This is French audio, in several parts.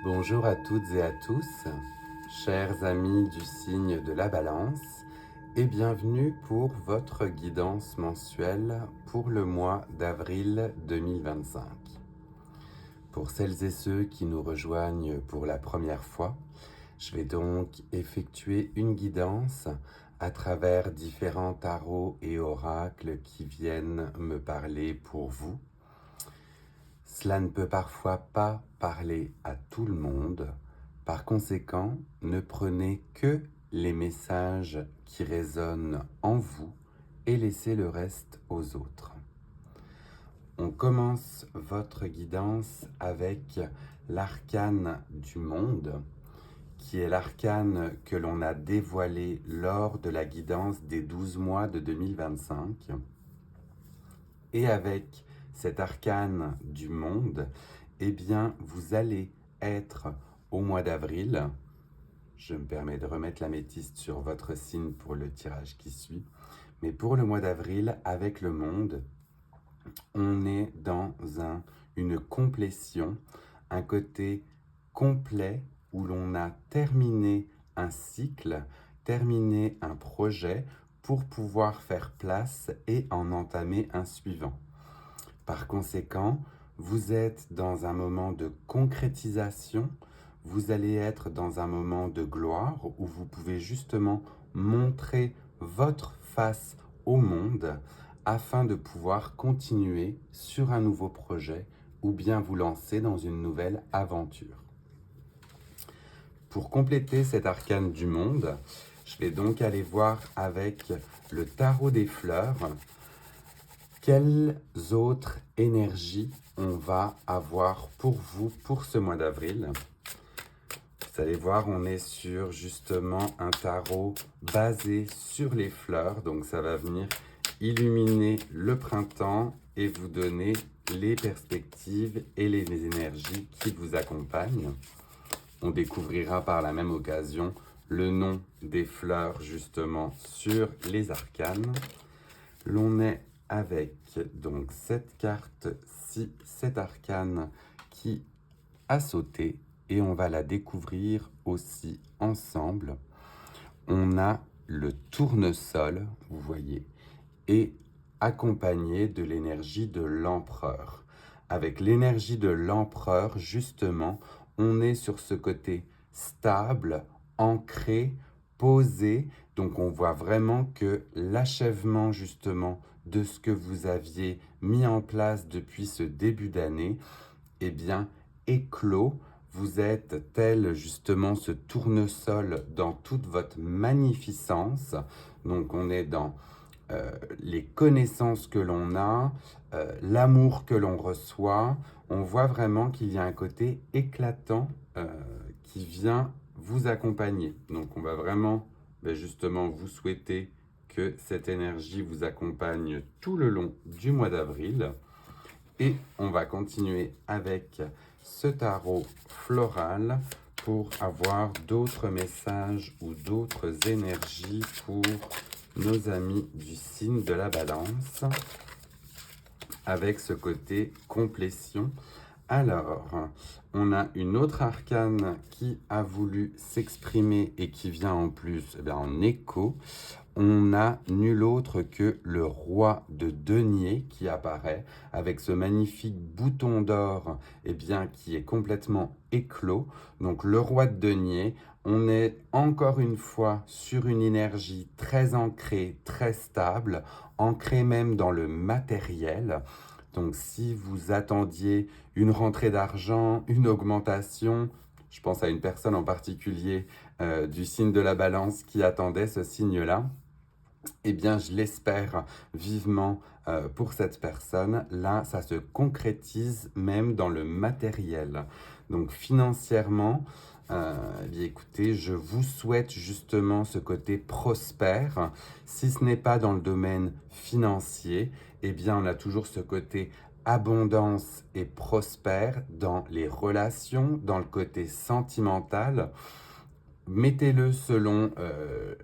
Bonjour à toutes et à tous, chers amis du signe de la Balance, et bienvenue pour votre guidance mensuelle pour le mois d'avril 2025. Pour celles et ceux qui nous rejoignent pour la première fois, je vais donc effectuer une guidance à travers différents tarots et oracles qui viennent me parler pour vous. Cela ne peut parfois pas parler à tout le monde. Par conséquent, ne prenez que les messages qui résonnent en vous et laissez le reste aux autres. On commence votre guidance avec l'arcane du monde, qui est l'arcane que l'on a dévoilé lors de la guidance des 12 mois de 2025. Et avec cet arcane du monde, eh bien, vous allez être au mois d'avril. Je me permets de remettre l'améthyste sur votre signe pour le tirage qui suit. Mais pour le mois d'avril, avec le monde, on est dans une complétion, un côté complet où l'on a terminé un cycle, terminé un projet pour pouvoir faire place et en entamer un suivant. Par conséquent, vous êtes dans un moment de concrétisation, vous allez être dans un moment de gloire où vous pouvez justement montrer votre face au monde afin de pouvoir continuer sur un nouveau projet ou bien vous lancer dans une nouvelle aventure. Pour compléter cet arcane du monde, je vais donc aller voir avec le tarot des fleurs quelles autres énergies on va avoir pour vous pour ce mois d'avril. Vous allez voir, on est sur justement un tarot basé sur les fleurs. Donc ça va venir illuminer le printemps et vous donner les perspectives et les énergies qui vous accompagnent. On découvrira par la même occasion le nom des fleurs justement sur les arcanes. L'on est avec donc cette carte-ci, cet arcane qui a sauté et on va la découvrir aussi ensemble. On a le tournesol, vous voyez, et accompagné de l'énergie de l'empereur. Avec l'énergie de l'empereur, justement, on est sur ce côté stable, ancré, posé. Donc on voit vraiment que l'achèvement justement de ce que vous aviez mis en place depuis ce début d'année, eh bien, éclos. Vous êtes tel justement ce tournesol dans toute votre magnificence. Donc on est dans les connaissances que l'on a, l'amour que l'on reçoit. On voit vraiment qu'il y a un côté éclatant qui vient vous accompagner. Donc on va vraiment justement vous souhaiter que cette énergie vous accompagne tout le long du mois d'avril. Et on va continuer avec ce tarot floral pour avoir d'autres messages ou d'autres énergies pour nos amis du signe de la Balance avec ce côté complétion. Alors, on a une autre arcane qui a voulu s'exprimer et qui vient en plus en écho. On a nul autre que le roi de denier qui apparaît avec ce magnifique bouton d'or qui est complètement éclos. Donc le roi de denier, on est encore une fois sur une énergie très ancrée, très stable, ancrée même dans le matériel. Donc si vous attendiez une rentrée d'argent, une augmentation, je pense à une personne en particulier du signe de la Balance qui attendait ce signe-là, eh bien, je l'espère vivement pour cette personne. Là, ça se concrétise même dans le matériel. Donc, financièrement, écoutez, je vous souhaite justement ce côté prospère. Si ce n'est pas dans le domaine financier, eh bien, on a toujours ce côté abondance et prospère dans les relations, dans le côté sentimental. Mettez-le selon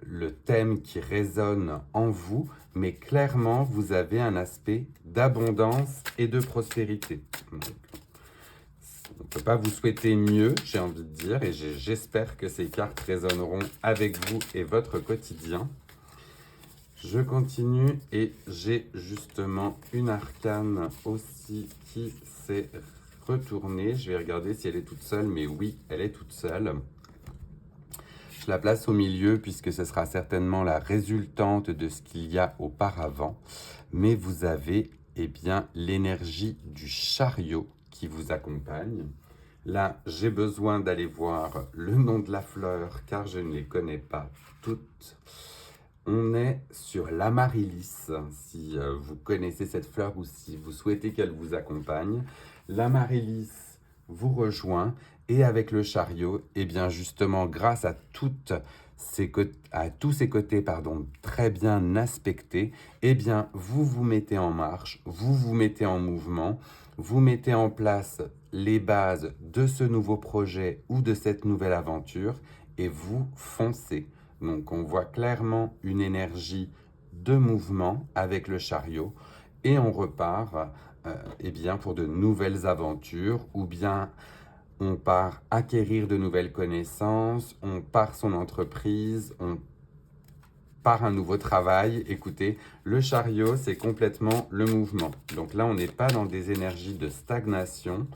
le thème qui résonne en vous, mais clairement, vous avez un aspect d'abondance et de prospérité. On ne peut pas vous souhaiter mieux, j'ai envie de dire, et j'espère que ces cartes résonneront avec vous et votre quotidien. Je continue et j'ai justement une arcane aussi qui s'est retournée. Je vais regarder si elle est toute seule, mais oui, elle est toute seule. Je la place au milieu puisque ce sera certainement la résultante de ce qu'il y a auparavant. Mais vous avez bien l'énergie du chariot qui vous accompagne. Là, j'ai besoin d'aller voir le nom de la fleur car je ne les connais pas toutes. On est sur l'amaryllis, si vous connaissez cette fleur ou si vous souhaitez qu'elle vous accompagne. L'amaryllis vous rejoint et avec le chariot, et bien justement grâce à tous ces côtés très bien aspectés, et bien vous vous mettez en marche, vous vous mettez en mouvement, vous mettez en place les bases de ce nouveau projet ou de cette nouvelle aventure et vous foncez. Donc on voit clairement une énergie de mouvement avec le chariot et on repart bien pour de nouvelles aventures ou bien on part acquérir de nouvelles connaissances, on part son entreprise, on part un nouveau travail. Écoutez, le chariot, c'est complètement le mouvement. Donc là, on n'est pas dans des énergies de stagnation.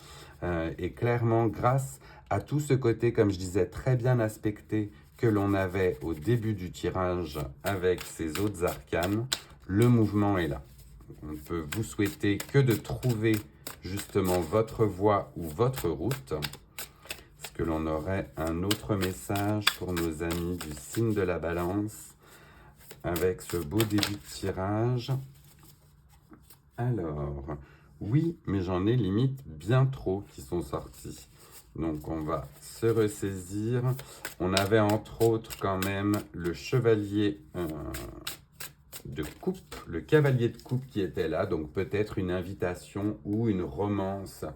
Et clairement, grâce à tout ce côté, comme je disais, très bien aspecté que l'on avait au début du tirage avec ces autres arcanes, le mouvement est là. On ne peut vous souhaiter que de trouver justement votre voie ou votre route. Est-ce que l'on aurait un autre message pour nos amis du signe de la balance avec ce beau début de tirage? Alors, oui, mais j'en ai limite bien trop qui sont sortis. Donc, on va se ressaisir. On avait entre autres quand même le chevalier de coupe, le cavalier de coupe qui était là. Donc, peut-être une invitation ou une romance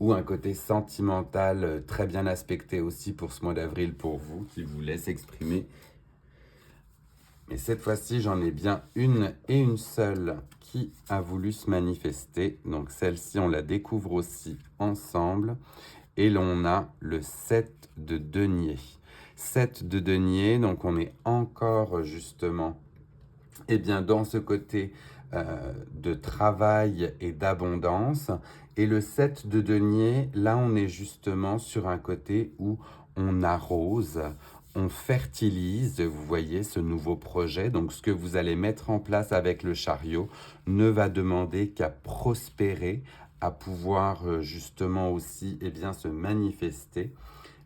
ou un côté sentimental très bien aspecté aussi pour ce mois d'avril pour vous qui vous laisse exprimer. Mais cette fois-ci, j'en ai bien une et une seule qui a voulu se manifester. Donc celle-ci, on la découvre aussi ensemble. Et l'on a le 7 de denier. 7 de denier, donc on est encore justement dans ce côté de travail et d'abondance. Et le 7 de denier, là on est justement sur un côté où on arrose, on fertilise, vous voyez, ce nouveau projet. Donc, ce que vous allez mettre en place avec le chariot ne va demander qu'à prospérer, à pouvoir justement aussi se manifester.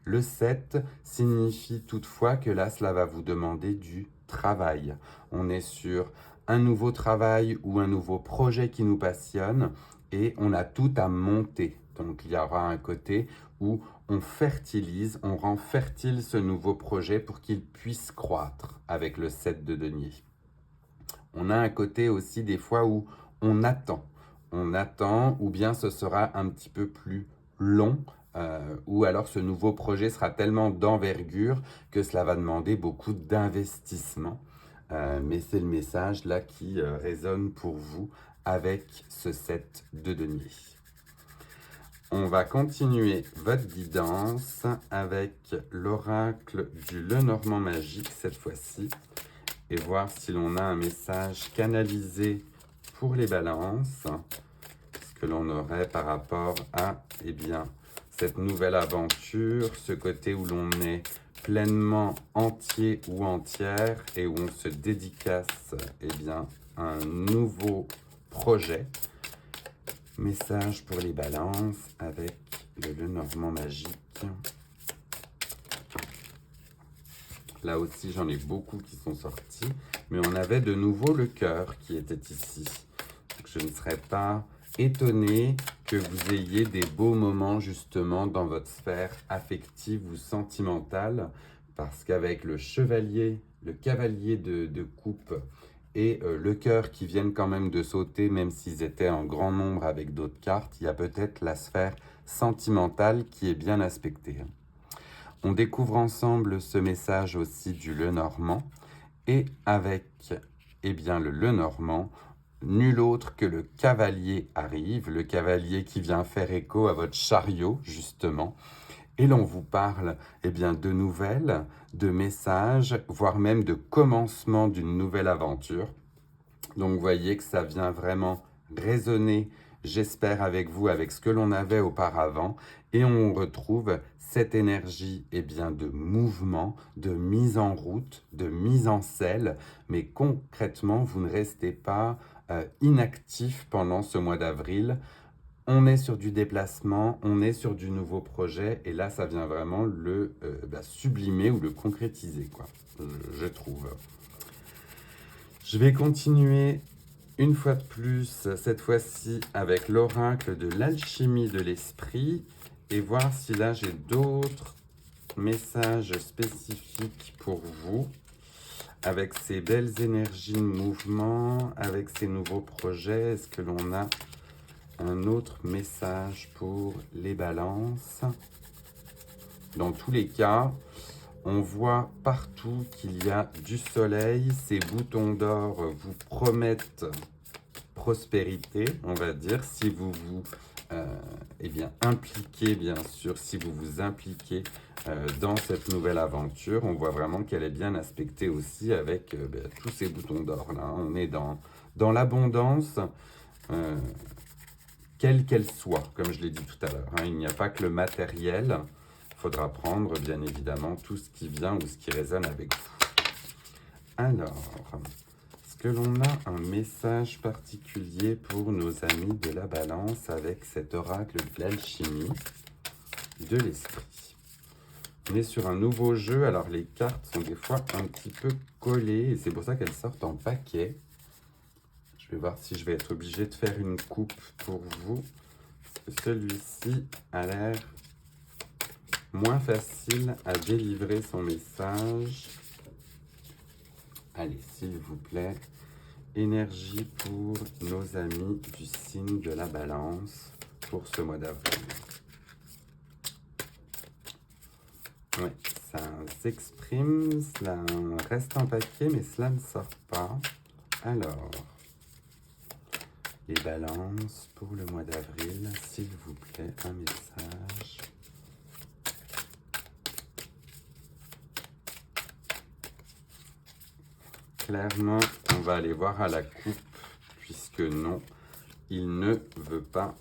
Le 7 signifie toutefois que là, cela va vous demander du travail. On est sur un nouveau travail ou un nouveau projet qui nous passionne et on a tout à monter. Donc, il y aura un côté où on fertilise, on rend fertile ce nouveau projet pour qu'il puisse croître avec le 7 de denier. On a un côté aussi des fois où on attend ou bien ce sera un petit peu plus long ou alors ce nouveau projet sera tellement d'envergure que cela va demander beaucoup d'investissement. Mais c'est le message là qui résonne pour vous avec ce 7 de denier. On va continuer votre guidance avec l'oracle du Lenormand magique cette fois-ci et voir si l'on a un message canalisé pour les balances, ce que l'on aurait par rapport à cette nouvelle aventure, ce côté où l'on est pleinement entier ou entière et où on se dédicace à un nouveau projet. Message pour les balances avec le Lenormand magique. Là aussi, j'en ai beaucoup qui sont sortis, mais on avait de nouveau le cœur qui était ici. Donc, je ne serais pas étonné que vous ayez des beaux moments justement dans votre sphère affective ou sentimentale, parce qu'avec le chevalier, le cavalier de coupe et le cœur qui viennent quand même de sauter, même s'ils étaient en grand nombre avec d'autres cartes, il y a peut-être la sphère sentimentale qui est bien aspectée. On découvre ensemble ce message aussi du Lenormand, et avec le Lenormand, nul autre que le cavalier arrive, le cavalier qui vient faire écho à votre chariot, justement. Et l'on vous parle eh bien, de nouvelles, de messages, voire même de commencement d'une nouvelle aventure. Donc vous voyez que ça vient vraiment résonner, j'espère, avec vous, avec ce que l'on avait auparavant. Et on retrouve cette énergie eh bien, de mouvement, de mise en route, de mise en selle. Mais concrètement, vous ne restez pas inactif pendant ce mois d'avril. On est sur du déplacement, on est sur du nouveau projet. Et là, ça vient vraiment le sublimer ou le concrétiser, quoi, je trouve. Je vais continuer une fois de plus, cette fois-ci avec l'oracle de l'alchimie de l'esprit et voir si là j'ai d'autres messages spécifiques pour vous avec ces belles énergies de mouvement, avec ces nouveaux projets. Est-ce que l'on a un autre message pour les balances? Dans tous les cas, on voit partout qu'il y a du soleil. Ces boutons d'or vous promettent prospérité, on va dire, si vous vous impliquez, bien sûr, si vous vous impliquez dans cette nouvelle aventure. On voit vraiment qu'elle est bien aspectée aussi avec tous ces boutons d'or là. On est dans l'abondance, quelle qu'elle soit, comme je l'ai dit tout à l'heure. Il n'y a pas que le matériel. Il faudra prendre, bien évidemment, tout ce qui vient ou ce qui résonne avec vous. Alors, est-ce que l'on a un message particulier pour nos amis de la balance avec cet oracle de l'alchimie de l'esprit? On est sur un nouveau jeu. Alors, les cartes sont des fois un petit peu collées et c'est pour ça qu'elles sortent en paquet. Je vais voir si je vais être obligé de faire une coupe pour vous. Parce que celui-ci a l'air moins facile à délivrer son message. Allez, s'il vous plaît, énergie pour nos amis du signe de la balance pour ce mois d'avril. Oui, ça s'exprime, cela reste en paquet, mais cela ne sort pas. Alors, les balances pour le mois d'avril, s'il vous plaît, un message. Clairement, on va aller voir à la coupe, puisque non, il ne veut pas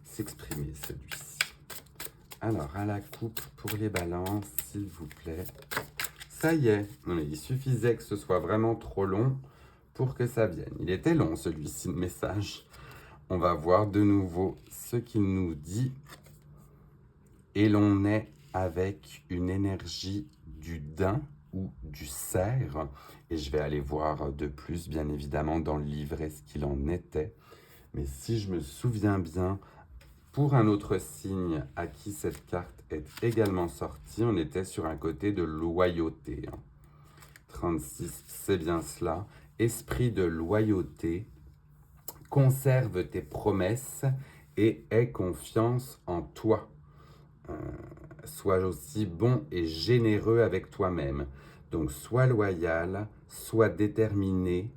s'exprimer, celui-ci. Alors, à la coupe pour les balances, s'il vous plaît. Ça y est, il suffisait que ce soit vraiment trop long pour que ça vienne. Il était long, celui-ci, le message. On va voir de nouveau ce qu'il nous dit. Et l'on est avec une énergie du daim ou du cerf. Et je vais aller voir de plus, bien évidemment, dans le livret ce qu'il en était. Mais si je me souviens bien, pour un autre signe à qui cette carte est également sortie, on était sur un côté de loyauté. 36, c'est bien cela. Esprit de loyauté, conserve tes promesses et aie confiance en toi. Sois aussi bon et généreux avec toi-même. Donc, sois loyal, sois déterminé,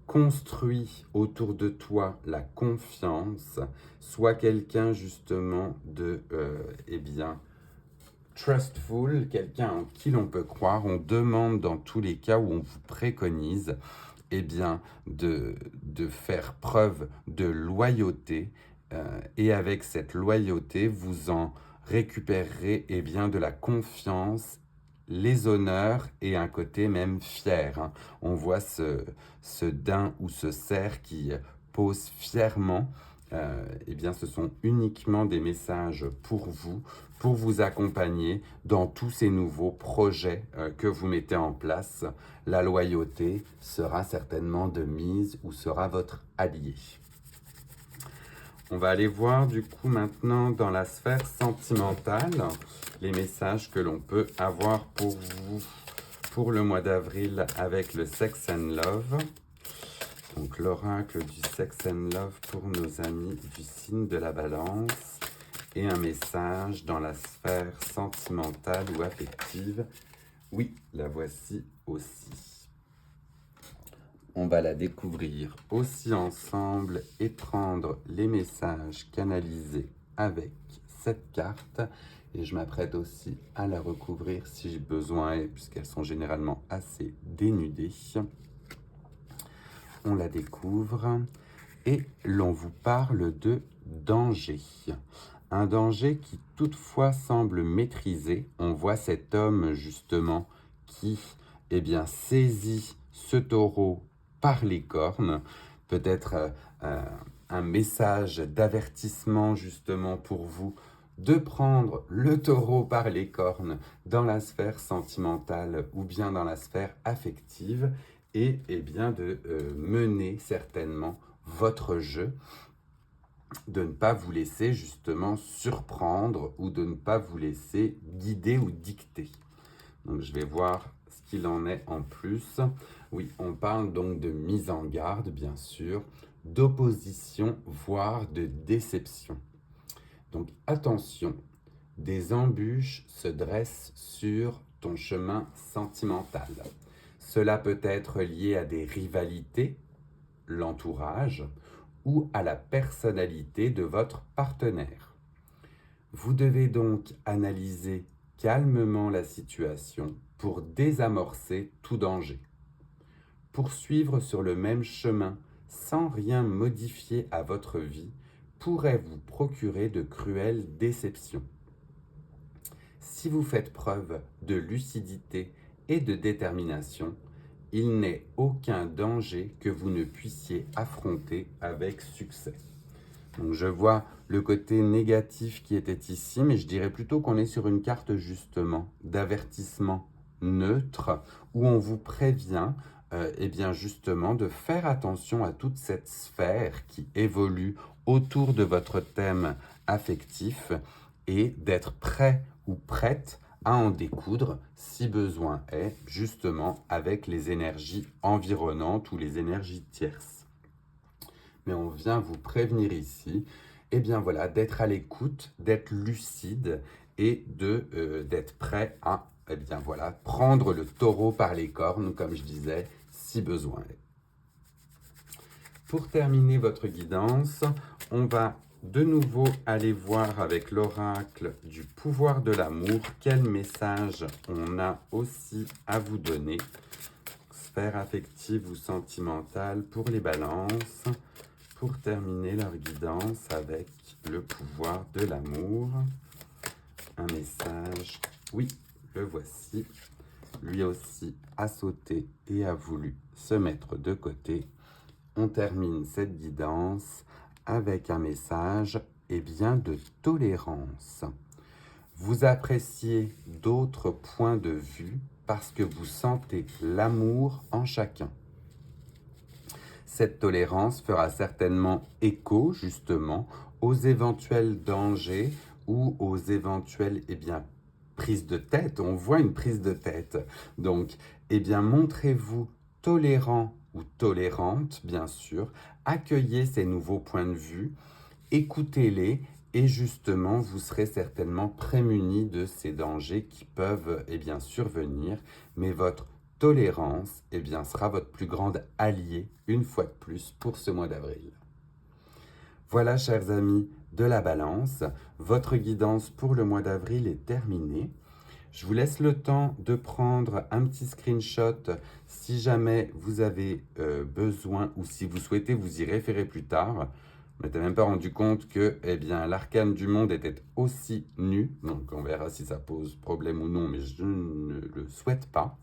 construis autour de toi la confiance, sois quelqu'un justement de, trustful, quelqu'un en qui l'on peut croire. On demande dans tous les cas où on vous préconise de faire preuve de loyauté et avec cette loyauté, vous en récupérerez de la confiance, les honneurs et un côté même fier. On voit ce daim ou ce cerf qui pose fièrement. Ce sont uniquement des messages pour vous accompagner dans tous ces nouveaux projets que vous mettez en place. La loyauté sera certainement de mise ou sera votre allié. On va aller voir du coup maintenant dans la sphère sentimentale les messages que l'on peut avoir pour vous pour le mois d'avril avec le Sex and Love. Donc l'oracle du Sex and Love pour nos amis du signe de la balance et un message dans la sphère sentimentale ou affective. Oui, la voici aussi. On va la découvrir aussi ensemble et prendre les messages canalisés avec cette carte. Et je m'apprête aussi à la recouvrir si j'ai besoin, puisqu'elles sont généralement assez dénudées. On la découvre et l'on vous parle de danger. Un danger qui toutefois semble maîtrisé. On voit cet homme justement qui saisit ce taureau par les cornes. Peut-être un message d'avertissement justement pour vous de prendre le taureau par les cornes dans la sphère sentimentale ou bien dans la sphère affective et de mener certainement votre jeu, de ne pas vous laisser justement surprendre ou de ne pas vous laisser guider ou dicter. Donc je vais voir ce qu'il en est en plus. Oui, on parle donc de mise en garde, bien sûr, d'opposition, voire de déception. Donc attention, des embûches se dressent sur ton chemin sentimental. Cela peut être lié à des rivalités, l'entourage, ou à la personnalité de votre partenaire. Vous devez donc analyser calmement la situation pour désamorcer tout danger. Poursuivre sur le même chemin sans rien modifier à votre vie pourrait vous procurer de cruelles déceptions. Si vous faites preuve de lucidité et de détermination, il n'est aucun danger que vous ne puissiez affronter avec succès. Donc je vois le côté négatif qui était ici, mais je dirais plutôt qu'on est sur une carte justement d'avertissement neutre où on vous prévient justement de faire attention à toute cette sphère qui évolue autour de votre thème affectif et d'être prêt ou prête à en découdre si besoin est, justement avec les énergies environnantes ou les énergies tierces. Mais on vient vous prévenir ici, d'être à l'écoute, d'être lucide et d'être prêt à prendre le taureau par les cornes, comme je disais, si besoin est. Pour terminer votre guidance, on va de nouveau aller voir avec l'oracle du pouvoir de l'amour quel message on a aussi à vous donner. Sphère affective ou sentimentale pour les balances, pour terminer leur guidance avec le pouvoir de l'amour. Un message, oui, le voici. Lui aussi a sauté et a voulu se mettre de côté. On termine cette guidance avec un message de tolérance. Vous appréciez d'autres points de vue parce que vous sentez l'amour en chacun. Cette tolérance fera certainement écho justement aux éventuels dangers ou aux éventuelles prises de tête. On voit une prise de tête. Donc, montrez-vous tolérant ou tolérante, bien sûr. Accueillez ces nouveaux points de vue, écoutez-les et justement, vous serez certainement prémunis de ces dangers qui peuvent survenir. Mais votre tolérance sera votre plus grande alliée, une fois de plus, pour ce mois d'avril. Voilà, chers amis de la Balance, votre guidance pour le mois d'avril est terminée. Je vous laisse le temps de prendre un petit screenshot si jamais vous avez besoin ou si vous souhaitez vous y référer plus tard. Je ne m'étais même pas rendu compte que l'arcane du monde était aussi nu. Donc on verra si ça pose problème ou non, mais je ne le souhaite pas.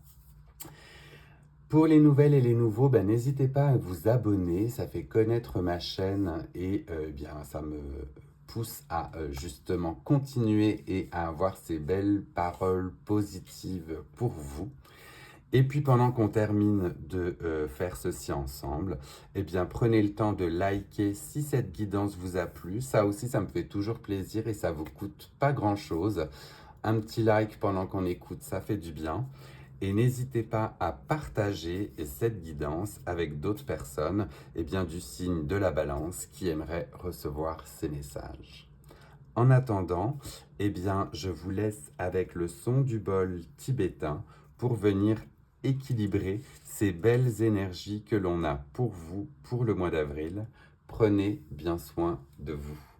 Pour les nouvelles et les nouveaux, n'hésitez pas à vous abonner, ça fait connaître ma chaîne et ça me pousse à justement continuer et à avoir ces belles paroles positives pour vous. Et puis pendant qu'on termine de faire ceci ensemble, prenez le temps de liker si cette guidance vous a plu. Ça aussi, ça me fait toujours plaisir et ça vous coûte pas grand-chose. Un petit like pendant qu'on écoute, ça fait du bien. Et n'hésitez pas à partager cette guidance avec d'autres personnes du signe de la Balance qui aimeraient recevoir ces messages. En attendant, je vous laisse avec le son du bol tibétain pour venir équilibrer ces belles énergies que l'on a pour vous, pour le mois d'avril. Prenez bien soin de vous.